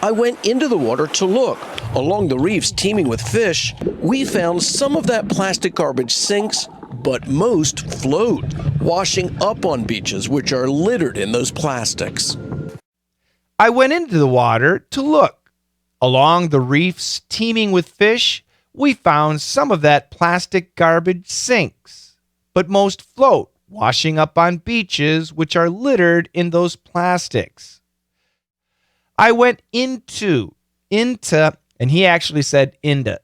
I went into the water to look. Along the reefs teeming with fish, we found some of that plastic garbage sinks, but most float, washing up on beaches which are littered in those plastics. I went into the water to look. Along the reefs teeming with fish, we found some of that plastic garbage sinks, but most float, washing up on beaches which are littered in those plastics. I went into, and he actually said into.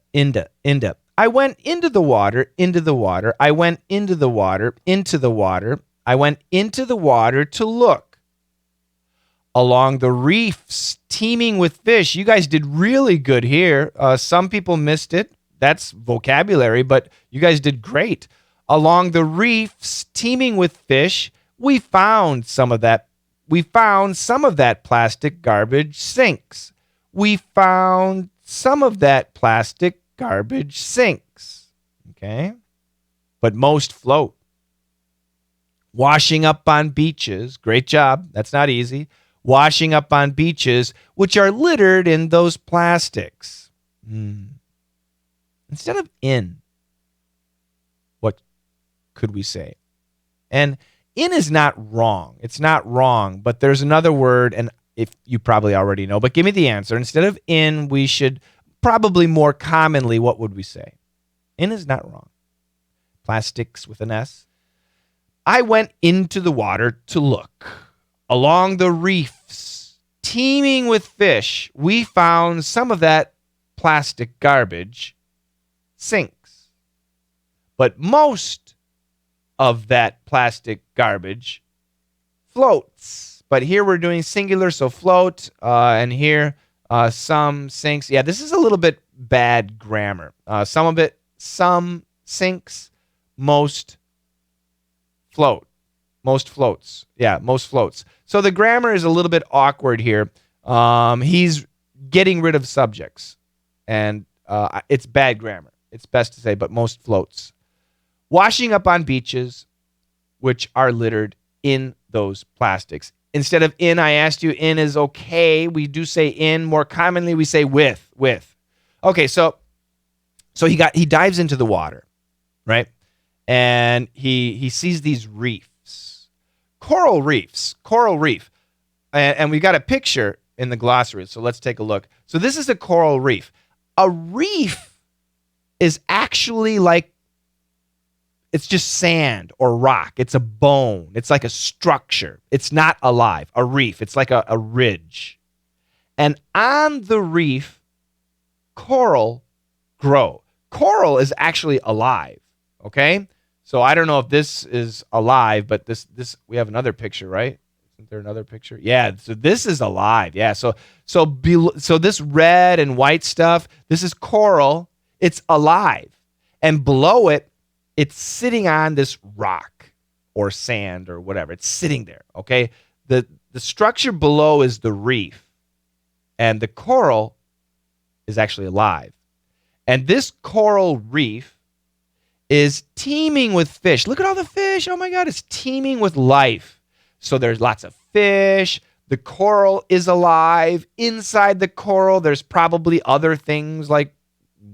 I went into the water. I went into the water. I went into the water to look. Along the reefs teeming with fish. You guys did really good here. Some people missed it. That's vocabulary, but you guys did great. Along the reefs teeming with fish, we found some of that plastic garbage sinks. We found some of that plastic garbage sinks. Okay? But most float. Washing up on beaches. Great job. That's not easy. Washing up on beaches which are littered in those plastics. Instead of in, what could we say? And in is not wrong. It's not wrong, but there's another word, and if you probably already know, but give me the answer. Instead of in, we should probably more commonly, what would we say? In is not wrong. Plastics with an S. I went into the water to look. Along the reefs, teeming with fish, we found some of that plastic garbage sinks. But most of that plastic garbage floats. But here we're doing singular, so float, and here some sinks. Yeah, this is a little bit bad grammar. Some sinks, most float. Most floats. Yeah, most floats. So the grammar is a little bit awkward here. He's getting rid of subjects, and it's bad grammar. It's best to say, but most floats. Washing up on beaches, which are littered in those plastics. Instead of in, I asked you, in is okay. We do say in. More commonly, we say with. Okay, so he dives into the water, right? And he sees these reefs. Coral reef. And we got a picture in the glossary, so let's take a look. So this is a coral reef. A reef is actually like, it's just sand or rock. It's a bone. It's like a structure. It's not alive. A reef. It's like a ridge. And on the reef, coral grow. Coral is actually alive, okay? So I don't know if this is alive, but this we have another picture, right? Isn't there another picture? Yeah, so this is alive. Yeah, so this red and white stuff, this is coral. It's alive. And below it, it's sitting on this rock or sand or whatever. It's sitting there, okay? The structure below is the reef, and the coral is actually alive. And this coral reef is teeming with fish. Look at all the fish. Oh my God, it's teeming with life. So there's lots of fish. The coral is alive. Inside the coral, there's probably other things like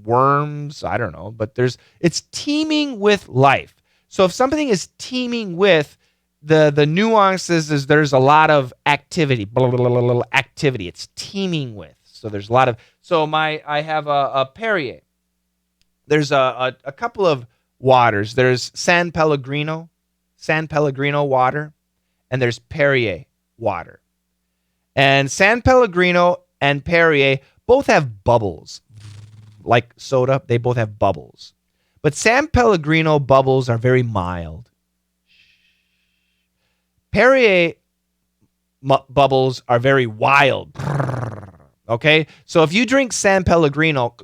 worms. I don't know, but it's teeming with life. So if something is teeming with, the nuances is there's a lot of activity. Activity. It's teeming with. So there's a lot of. So I have a Perrier. There's a couple of waters. There's San Pellegrino water, and there's Perrier water. And San Pellegrino and Perrier both have bubbles. Like soda, they both have bubbles. But San Pellegrino bubbles are very mild. Perrier bubbles are very wild. Okay? So if you drink San Pellegrino,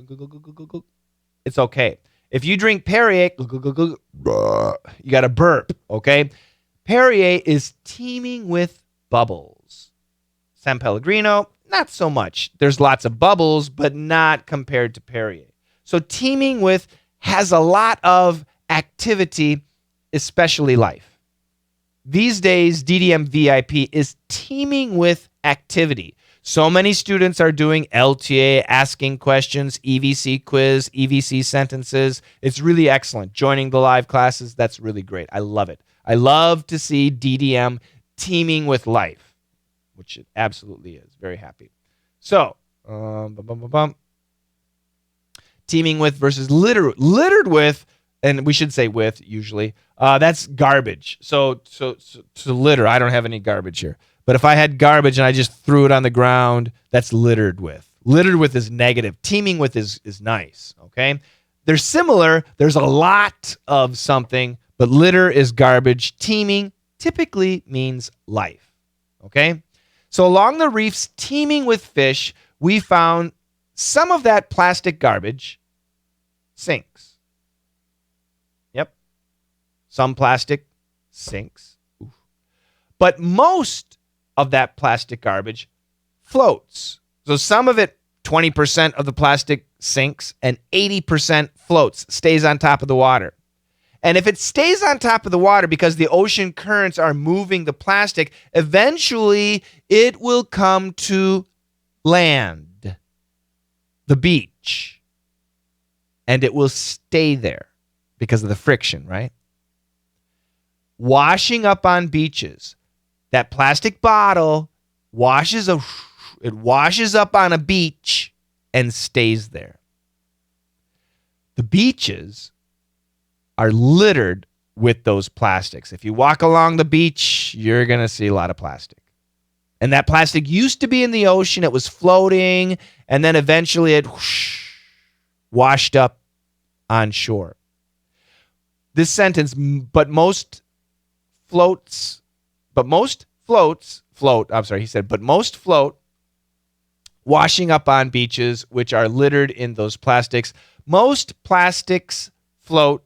it's okay. If you drink Perrier, you got to burp, okay? Perrier is teeming with bubbles. San Pellegrino, not so much. There's lots of bubbles, but not compared to Perrier. So teeming with has a lot of activity, especially life. These days, DDM VIP is teeming with activity. So many students are doing LTA, asking questions, EVC quiz, EVC sentences. It's really excellent. Joining the live classes, that's really great. I love it. I love to see DDM teeming with life, which it absolutely is. Very happy. So, teeming with versus littered with, and we should say with usually. That's garbage. So litter, I don't have any garbage here. But if I had garbage and I just threw it on the ground, that's littered with. Littered with is negative. Teeming with is nice, okay? They're similar. There's a lot of something, but litter is garbage. Teeming typically means life, okay? So along the reefs teeming with fish, we found some of that plastic garbage sinks. Yep. Some plastic sinks. Oof. But most of that plastic garbage floats. So some of it, 20% of the plastic sinks and 80% floats, stays on top of the water. And if it stays on top of the water because the ocean currents are moving the plastic, eventually it will come to land, the beach, and it will stay there because of the friction, right? Washing up on beaches. That plastic bottle washes up on a beach and stays there. The beaches are littered with those plastics. If you walk along the beach, you're going to see a lot of plastic. And that plastic used to be in the ocean. It was floating, and then eventually it washed up on shore. This sentence, but most float, washing up on beaches, which are littered in those plastics. Most plastics float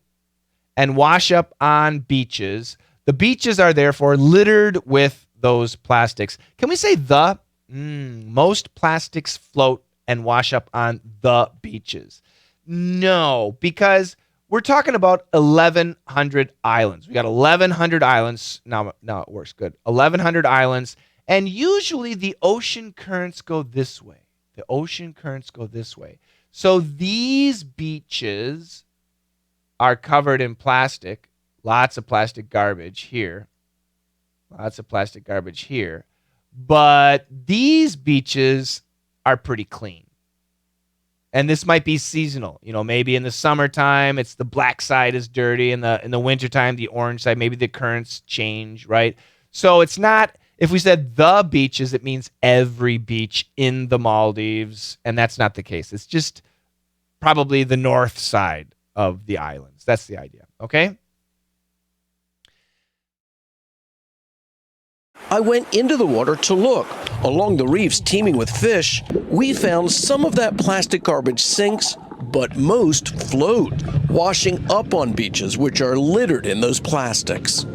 and wash up on beaches. The beaches are therefore littered with those plastics. Can we say the? Most plastics float and wash up on the beaches. No, because we're talking about 1,100 islands. We got 1,100 islands. Now it works good. 1,100 islands. And usually the ocean currents go this way. The ocean currents go this way. So these beaches are covered in plastic. Lots of plastic garbage here. Lots of plastic garbage here. But these beaches are pretty clean. And this might be seasonal. You know, maybe in the summertime, it's the black side is dirty. In the wintertime, the orange side, maybe the currents change, right? So it's not, if we said the beaches, it means every beach in the Maldives. And that's not the case. It's just probably the north side of the islands. That's the idea, okay? I went into the water to look. Along the reefs teeming with fish, we found some of that plastic garbage sinks, but most float, washing up on beaches which are littered in those plastics.